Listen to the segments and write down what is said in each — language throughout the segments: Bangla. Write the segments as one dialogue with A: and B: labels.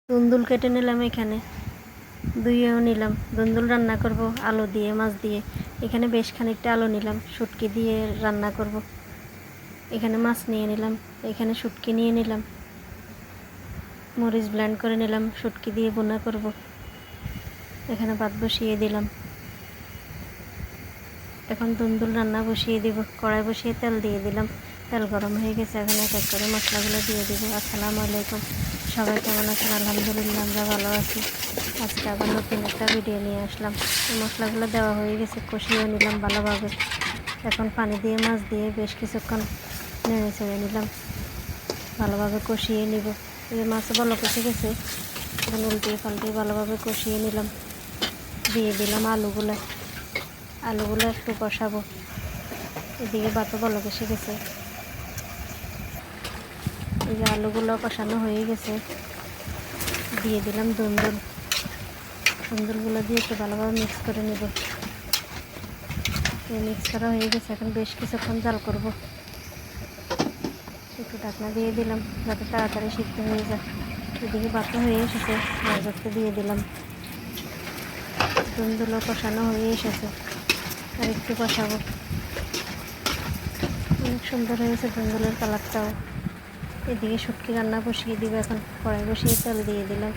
A: দুন্দুল কেটে নিলাম, এখানে ধুয়েও নিলাম। দুন্দুল রান্না করব আলু দিয়ে, মাছ দিয়ে। এখানে বেশ খানিকটা আলু নিলাম, শুটকি দিয়ে রান্না করব। এখানে মাছ নিয়ে নিলাম, এখানে শুটকি নিয়ে নিলাম, মরিচ ব্লেন্ড করে নিলাম, শুটকি দিয়ে বোনা করব। এখানে ভাত বসিয়ে দিলাম। এখন দুন্দুল রান্না বসিয়ে দিব। কড়াই বসিয়ে তেল দিয়ে দিলাম, তেল গরম হয়ে গেছে। এখন এক এক করে মশলাগুলো দিয়ে দিব। আসসালামু আলাইকুম, সবাই কেমন আছেন? আলহামদুলিল্লাহ, আমরা ভালো আছি। আজকে আবার নতুন একটা ভিডিও নিয়ে আসলাম। মশলাগুলো দেওয়া হয়ে গেছে, কষিয়ে নিলাম ভালোভাবে। এখন পানি দিয়ে মাছ দিয়ে বেশ কিছুক্ষণ নেড়ে চেড়ে নিলাম, ভালোভাবে কষিয়ে নিব। এই মাছ ভালো কষে গেছে, এখন উল্টিয়ে পাল্টিয়ে ভালোভাবে কষিয়ে নিলাম। দিয়ে দিলাম আলুগুলো একটু কষাবো। এদিকে ভাতও ভালো কষে গেছে। এই যে আলুগুলো কষানো হয়ে গেছে, দিয়ে দিলাম দুন্দুলগুলো দিয়ে একটু ভালোভাবে মিক্স করে নেব। মিক্স করা হয়ে গেছে, এখন বেশ কিছুক্ষণ জাল করব। একটু ঢাকনা দিয়ে দিলাম যাতে তাড়াতাড়ি সিদ্ধ হয়ে যায়। এদিকে ভাতও হয়ে এসেছে, মাছটা দিয়ে দিলাম। দুন্দুলও কষানো হয়ে এসেছে, আর একটু কষাবো। অনেক সুন্দর হয়েছে দুন্দুলের কালারটাও। এদিকে শুটকি রান্না বসিয়ে দিব। এখন কড়াই বসিয়ে তেল দিয়ে দিলাম।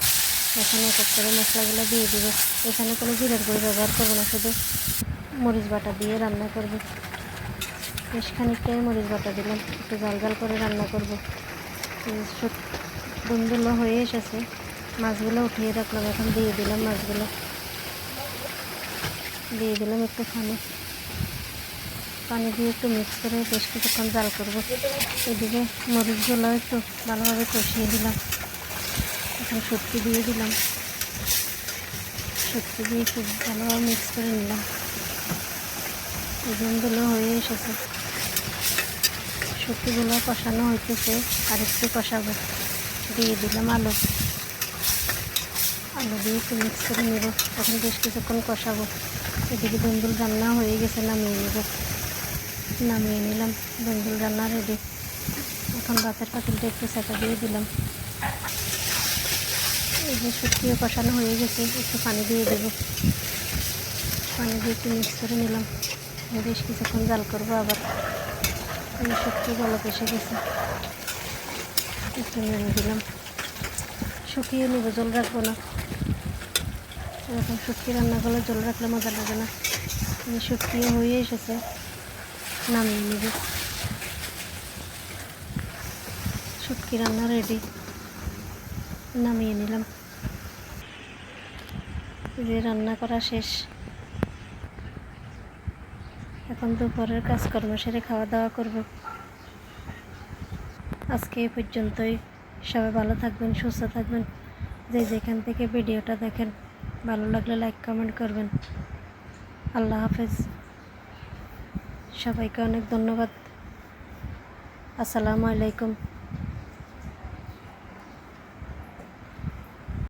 A: এখন এক এক করে মশলাগুলো দিয়ে দিব। এখানে কোনো জিরার গুঁড়ো ব্যবহার করবো না, শুধু মরিচ বাটা দিয়ে রান্না করব। বেশ খানিকটাই মরিচ বাটা দিলাম, একটু জাল জাল করে রান্না করব। দুন্দুলও হয়ে এসেছে, মাছগুলো উঠিয়ে রাখলাম। এখন দিয়ে দিলাম মাছগুলো, দিয়ে দিলাম একটু পানি দিয়ে একটু মিক্স করে বেশ কিছুক্ষণ জাল করব। এদিকে মরিচগুলো একটু ভালোভাবে কষিয়ে দিলাম। এখন শুটকি দিয়ে দিলাম, শুটকি দিয়ে একটু ভালোভাবে মিক্স করে নিলাম। দুন্দুলও হয়ে এসেছে, শুটকিগুলো কষানো হইতেছে, আর একটু কষাবো। দিয়ে দিলাম আলু দিয়ে একটু মিক্স করে নেব। এখন বেশ কিছুক্ষণ কষাবো। এদিকে দুন্দুল রান্না হয়ে গেছে, নামিয়ে নিলাম। দুন্দুল রান্না রেডি। এখন ভাতের পাতিলটা একটু সেঁকা দিয়ে দিলাম। এই যে শুটকিও কষানো হয়ে গেছে, একটু পানি দিয়ে দেব। পানি দিয়ে একটু মিক্স করে নিলাম। বেশ কিছুক্ষণ জাল করবো আবার। এই শুটকি ভালো কষে গেছে, একটু নেড়ে দিলাম। শুকিয়ে নেব, জল রাখবো না। এরকম শুটকি রান্না করলে জল রাখলে মজা লাগে না। শুটকিও হয়ে এসেছে, নামিয়ে নেব। শুটকি রান্না রেডি, নামিয়ে নিলাম। যে রান্না করা শেষ। এখন দুপুরের কাজকর্ম সেরে খাওয়া দাওয়া করব। আজকে এই পর্যন্তই। সবাই ভালো থাকবেন, সুস্থ থাকবেন। যে যেখান থেকে ভিডিওটা দেখেন, ভালো লাগলে লাইক কমেন্ট করবেন। আল্লাহ হাফেজ, সবাইকে অনেক ধন্যবাদ। আসসালামু আলাইকুম।